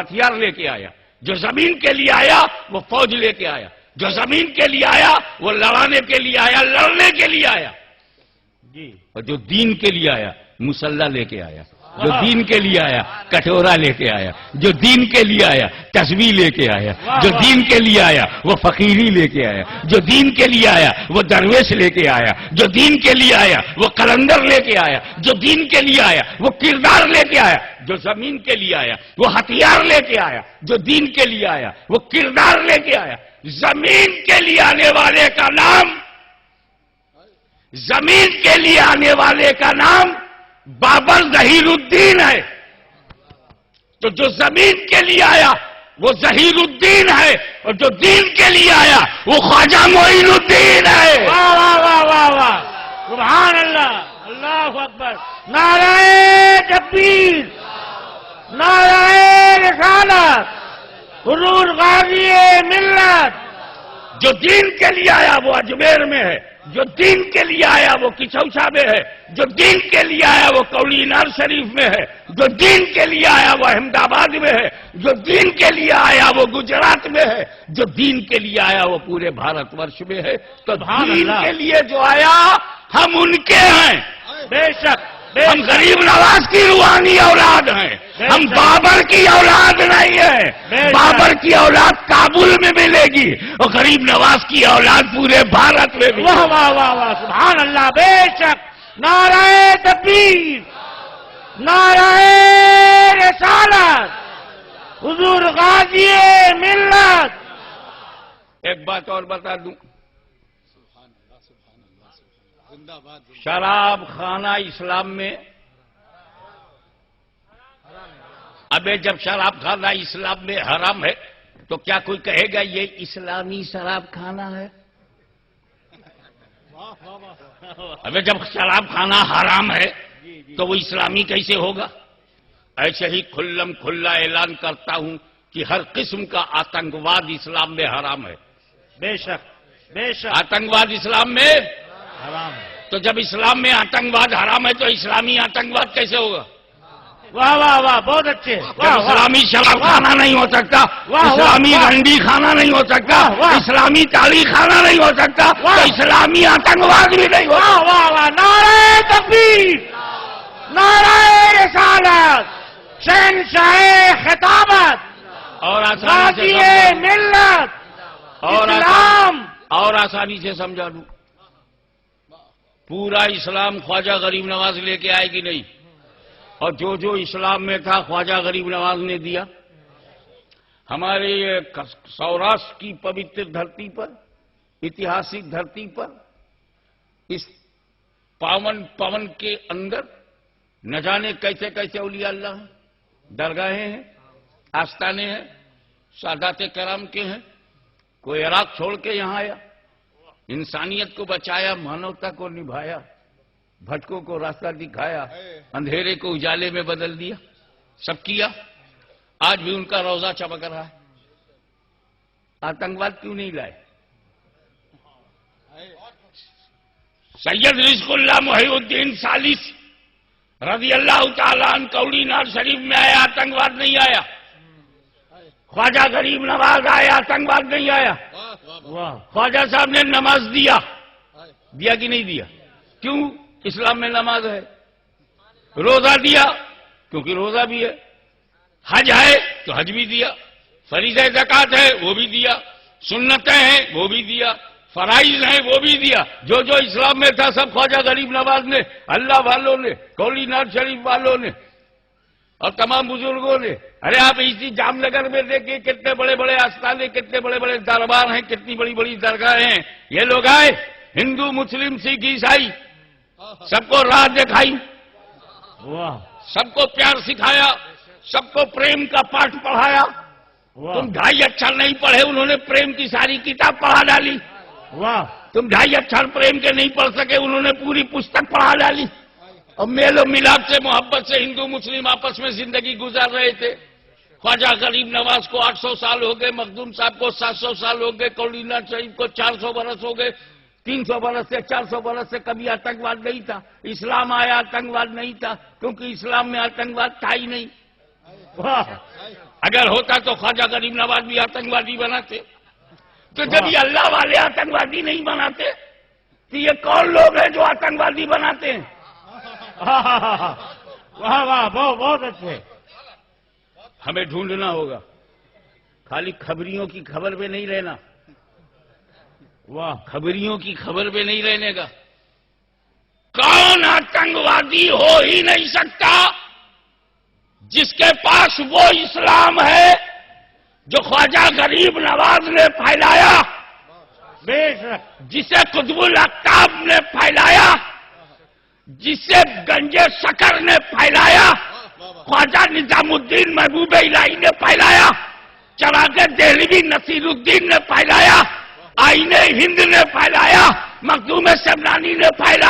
ہتھیار لے کے آیا، جو زمین کے لیے آیا وہ فوج لے کے آیا، جو زمین کے لیے آیا وہ لڑانے کے لیے آیا، لڑنے کے لیے آیا جی، اور جو دین کے لیے آیا مسلح لے کے آیا، جو دین کے لیے آیا کٹورا لے کے آیا، جو دین کے لیے آیا تسبیح لے کے آیا، جو دین کے لیے آیا وہ فقیری لے کے آیا، جو دین کے لیے آیا وہ درویش لے کے آیا، جو دین کے لیے آیا وہ قلندر لے کے آیا، جو دین کے لیے آیا وہ کردار لے کے آیا، جو زمین کے لیے آیا وہ ہتھیار لے کے آیا، جو دین کے لیے آیا وہ کردار لے کے آیا۔ زمین کے لیے آنے والے کا نام، زمین کے لیے آنے والے کا نام بابر ظہیر الدین ہے، تو جو زمین کے لیے آیا وہ ظہیر الدین ہے، اور جو دین کے لیے آیا وہ خواجہ معین الدین ہے۔ واہ واہ واہ واہ واہ، سبحان اللہ، اللہ اکبر، نعرہ تکبیر، نعرہ رسالت، حضور غازی ملت۔ جو دین کے لیے آیا وہ اجمیر میں ہے، جو دین کے لیے آیا وہ کچھوچا میں ہے، جو دین کے لیے آیا وہ کولی نار شریف میں ہے، جو دین کے لیے آیا وہ احمد آباد میں ہے، جو دین کے لیے آیا وہ گجرات میں ہے، جو دین کے لیے آیا وہ پورے بھارت ورش میں ہے۔ تو دین کے لیے جو آیا ہم ان کے ہیں، بے شک، ہم غریب نواز کی روحانی اولاد ہیں، ہم بابر کی اولاد نہیں ہیں۔ بابر کی اولاد کابل میں ملے گی اور غریب نواز کی اولاد پورے بھارت میں ملے گی۔ واہ واہ واہ واہ، سبحان اللہ، بے شک، نعرہ تکبیر، نعرہ رسالت، حضور غازی ملت۔ ایک بات اور بتا دوں، شراب خانہ اسلام میں، ابے جب شراب خانہ اسلام میں حرام ہے تو کیا کوئی کہے گا یہ اسلامی شراب خانہ ہے؟ ابے جب شراب خانہ حرام ہے تو وہ اسلامی کیسے ہوگا؟ ایسے ہی کھلم کھلا اعلان کرتا ہوں کہ ہر قسم کا آتنکواد اسلام میں حرام ہے۔ بے شک، بے شک، آتنکواد اسلام میں حرام ہے۔ تو جب اسلام میں آتنکواد حرام ہے تو اسلامی آتنکواد کیسے ہوگا؟ واہ واہ واہ، بہت اچھے، واہ واہ، اسلامی شراب خانہ نہیں ہو سکتا، واہ، اسلامی واہ، رنڈی خانہ نہیں ہو سکتا، واہ، اسلامی تاریخ خانہ نہیں ہو سکتا، تو واہ، اسلامی آتنکواد بھی نہیں ہو واہ سکتا۔ واہ واہ، نعرہ تکبیر، نعرہ رسالت، شہنشاہ خطابت، اور آسانی سے غازی سمجھا دوں، ملت، اسلام۔ اور آسانی سے سمجھا دوں، پورا اسلام خواجہ غریب نواز لے کے آئے گی نہیں، اور جو جو اسلام میں تھا خواجہ غریب نواز نے دیا۔ ہمارے یہ سوراشٹر کی پوتر دھرتی پر، اتہاسک دھرتی پر، اس پون کے اندر نہ جانے کیسے کیسے اولیاء اللہ ہیں، درگاہیں ہیں، آستانے ہیں، سادات کرام کے ہیں۔ کوئی عراق چھوڑ کے یہاں آیا، انسانیت کو بچایا، مانوتا کو نبھایا، بھٹکوں کو راستہ دکھایا، اندھیرے کو اجالے میں بدل دیا، سب کیا۔ آج بھی ان کا روزہ چمک رہا ہے۔ آتنکواد کیوں نہیں لائے؟ سید رزق اللہ محی الدین ثالث رضی اللہ تعالیٰ عنہ کولی نار شریف میں آیا، آتنکواد نہیں آیا۔ خواجہ غریب نواز آیا، آتنکواد نہیں آیا۔ خواجہ صاحب نے نماز دیا کہ نہیں دیا؟ کیوں؟ اسلام میں نماز ہے۔ روزہ دیا کیونکہ روزہ بھی ہے۔ حج ہے تو حج بھی دیا، فریضہ زکوٰۃ ہے وہ بھی دیا، سنتیں ہیں وہ بھی دیا، فرائض ہیں وہ بھی دیا۔ جو جو اسلام میں تھا سب خواجہ غریب نواز نے، اللہ والوں نے، کولی نار شریف والوں نے اور تمام بزرگوں نے۔ ارے آپ اسی جام نگر میں دیکھیں کتنے بڑے بڑے آستانے، کتنے بڑے بڑے دربار ہیں، کتنی بڑی بڑی درگاہیں ہیں۔ یہ لوگ آئے، ہندو، مسلم، سکھ، عیسائی، سب کو راہ دکھائی، سب کو پیار سکھایا، سب کو پریم کا پاٹھ پڑھایا۔ تم 2.5 اچھر نہیں پڑھے، انہوں نے پریم کی ساری کتاب پڑھا ڈالی۔ تم 2.5 اچھر پریم کے نہیں پڑھ سکے، انہوں نے پوری پستک پڑھا ڈالی۔ اور میل و ملاپ سے، محبت سے ہندو مسلم آپس میں زندگی گزار رہے تھے۔ خواجہ غریب نواز کو 800 سال ہو گئے، مخدوم صاحب کو 700 سال ہو گئے، کولی نار شریف کو 400 برس ہو گئے، 300 برس سے 400 برس سے کبھی آتنکواد نہیں تھا۔ اسلام آیا، آتنکواد نہیں تھا، کیونکہ اسلام میں آتنکواد تھا ہی نہیں۔ اگر ہوتا تو خواجہ غریب نواز بھی آتنکوادی بناتے. تو جب یہ اللہ والے آتنکوادی نہیں بناتے تو یہ کون لوگ ہیں جو آتنکوادی بناتے ہیں؟ واہ واہ بہت اچھے. ہمیں ڈھونڈنا ہوگا، خالی خبریوں کی خبر پہ نہیں رہنا. واہ خبریوں کی خبر پہ نہیں رہنے کا. کون آتنکوادی ہو ہی نہیں سکتا جس کے پاس وہ اسلام ہے جو خواجہ غریب نواز نے پھیلایا، بے شک. جسے قطب الاقطاب نے پھیلایا، جسے گنجے شکر نے پھیلایا، خواجہ نظام الدین محبوب الہی نے پھیلایا، چراغ دہلوی نصیر الدین نے پھیلایا، آئین ہند نے پھیلایا، مخدوم شمنانی نے پھیلایا.